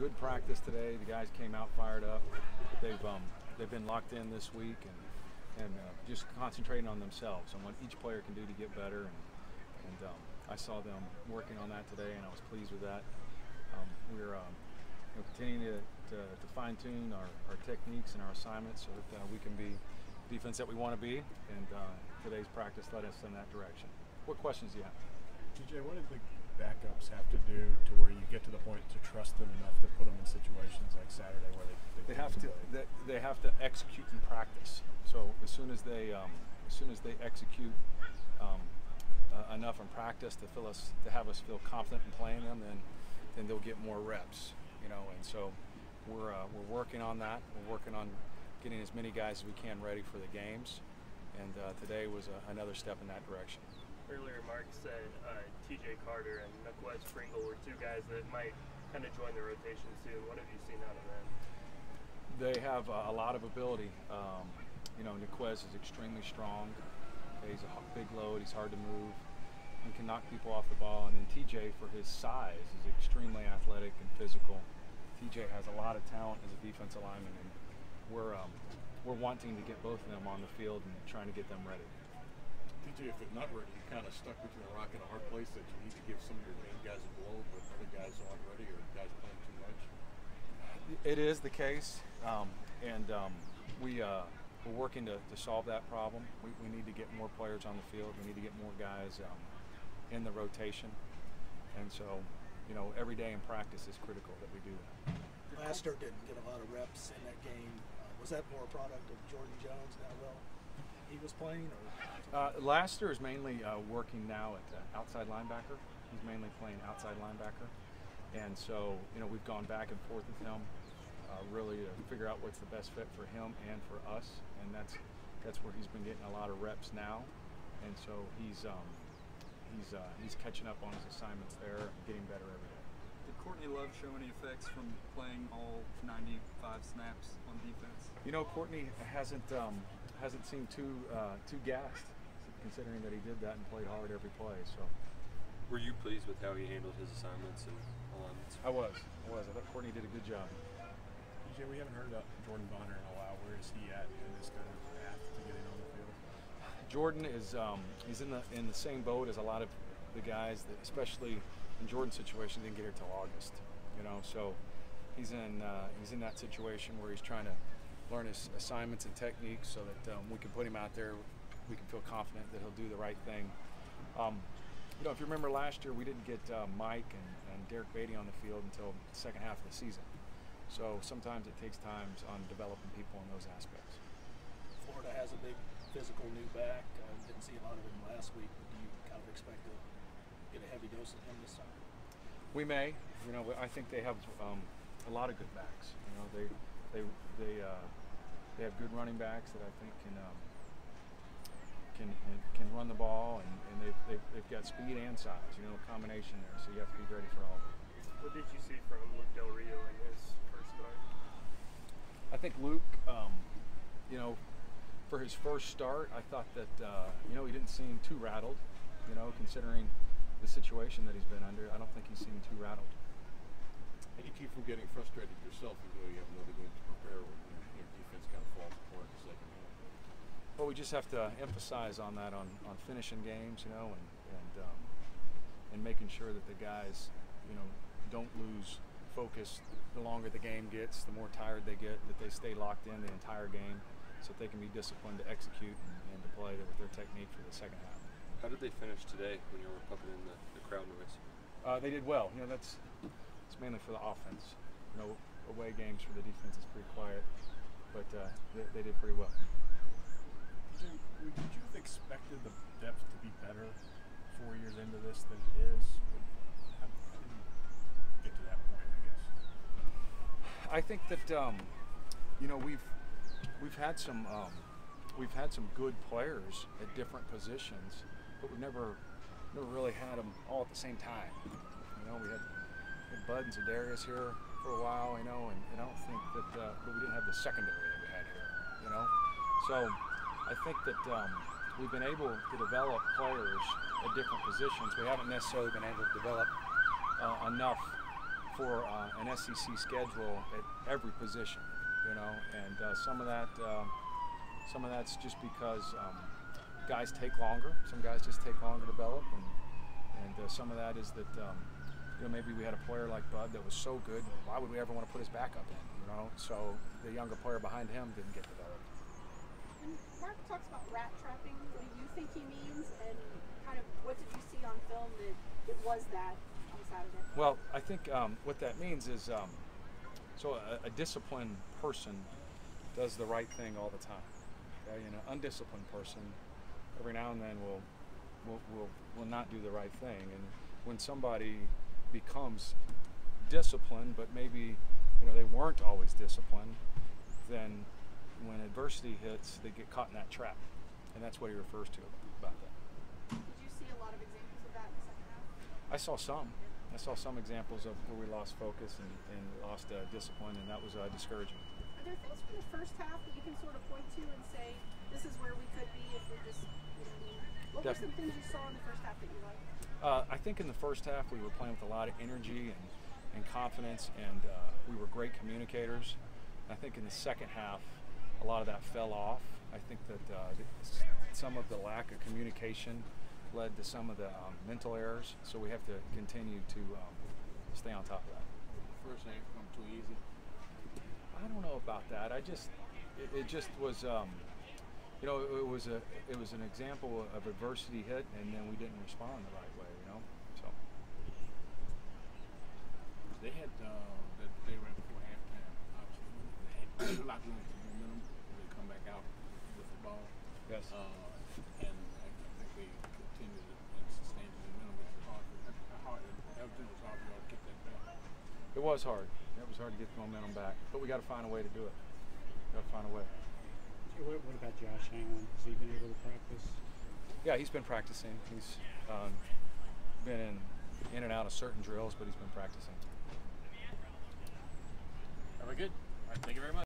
good practice today. The guys came out fired up. They've been locked in this week and just concentrating on themselves and what each player can do to get better. And I saw them working on that today, and I was pleased with that. We're continuing to fine-tune our techniques and our assignments so that we can be the defense that we want to be. And today's practice led us in that direction. What questions do you have? DJ, what did the backups have to do to where you get to the point to trust them enough to put them in situations like Saturday where they have to execute in practice. So as soon as they execute enough in practice to have us feel confident in playing them, then they'll get more reps. And so we're working on that. We're working on getting as many guys as we can ready for the games. And today was another step in that direction. Earlier, Mark said T.J. Carter and Niquez Pringle were two guys that might kind of join the rotation soon. What have you seen out of them? They have a lot of ability. Niquez is extremely strong. He's a big load. He's hard to move. He can knock people off the ball. And then T.J., for his size, is extremely athletic and physical. T.J. has a lot of talent as a defensive lineman, and we're wanting to get both of them on the field and trying to get them ready. DJ, if it's not ready, you're kind of stuck between a rock and a hard place that you need to give some of your main guys a blow, but other guys aren't ready or guys playing too much. It is the case, we're working to solve that problem. We need to get more players on the field. We need to get more guys in the rotation, and so every day in practice is critical that we do that. Laster didn't get a lot of reps in that game. Was that more a product of Jordan Jones now? Well, he was playing, or Laster is mainly working now at outside linebacker. He's mainly playing outside linebacker, and so we've gone back and forth with him, really to figure out what's the best fit for him and for us, and that's where he's been getting a lot of reps now, and so he's catching up on his assignments there, and getting better every day. Did Courtney Love show any effects from playing all 95 snaps on defense? Courtney hasn't seemed too gassed, considering that he did that and played hard every play. So, were you pleased with how he handled his assignments and alignments? I was. I thought Courtney did a good job. DJ, we haven't heard about Jordan Bonner in a while. Where is he at in this kind of path to getting on the field? Jordan is he's in the same boat as a lot of the guys that, especially in Jordan's situation, didn't get here till August. So he's in that situation where he's trying to learn his assignments and techniques so that we can put him out there. We can feel confident that he'll do the right thing. If you remember last year, we didn't get Mike and Derek Beatty on the field until the second half of the season. So sometimes it takes time on developing people in those aspects. Florida has a big physical new back. Didn't see a lot of him last week, but do you kind of expect to get a heavy dose of him this time? We may. I think they have a lot of good backs. They have good running backs that I think can run the ball, and they've got speed and size. A combination there. So you have to be ready for all of it. What did you see from Luke Del Rio in his first start? I think Luke, for his first start, I thought that he didn't seem too rattled. Considering the situation that he's been under, I don't think he seemed too rattled. How do you keep from getting frustrated yourself, even though you have another game to prepare when your defense kind of falls apart in the second half? Well, we just have to emphasize on that, on finishing games, and making sure that the guys, don't lose focus. The longer the game gets, the more tired they get, that they stay locked in the entire game so that they can be disciplined to execute and to play their technique for the second half. How did they finish today when you were pumping in the crowd noise? They did well. It's mainly for the offense. Away games for the defense is pretty quiet, but they did pretty well. Would you have expected the depth to be better 4 years into this than it is? How did you get to that point, I guess? I think that we've had some good players at different positions, but we've never really had them all at the same time. We had Bud and Za'Darius here for a while, and I don't think that but we didn't have the secondary that we had here, So I think that we've been able to develop players at different positions. We haven't necessarily been able to develop enough for an SEC schedule at every position, you know, and some of that's just because guys take longer. Some guys just take longer to develop, and some of that is that you know, maybe we had a player like Bud that was so good. Why would we ever want to put his backup in? You know, so the younger player behind him didn't get developed. When Mark talks about rat trapping, what do you think he means, and kind of what did you see on film that it was that on Saturday? Well, I think what that means is so a disciplined person does the right thing all the time. Okay? And an undisciplined person every now and then will not do the right thing. And when somebody becomes disciplined, but maybe they weren't always disciplined, then when adversity hits, they get caught in that trap, and that's what he refers to about that. Did you see a lot of examples of that in the second half? I saw some examples of where we lost focus and lost discipline, and that was discouraging. Are there things from the first half that you can sort of point to and say, this is where we could be if we're just, what were some things you saw in the first half that you liked? I think in the first half we were playing with a lot of energy and confidence, and we were great communicators. I think in the second half, a lot of that fell off. I think that some of the lack of communication led to some of the mental errors, so we have to continue to stay on top of that. First half come too easy. I don't know about that. It just was, it was an example of adversity hit, and then we didn't respond the right way, So They had they ran before halftime. Obviously, they had a lot of momentum. They come back out with the ball. yes. And I think they continued and sustained the momentum, which was hard. Everything was hard for y'all to get that back. It was hard. It was hard to get the momentum back, but we got to find a way to do it. Got to find a way. What about Josh Allen? Has he been able to practice? Yeah, he's been practicing. He's been in and out of certain drills, but he's been practicing. Are we good? All right, thank you very much.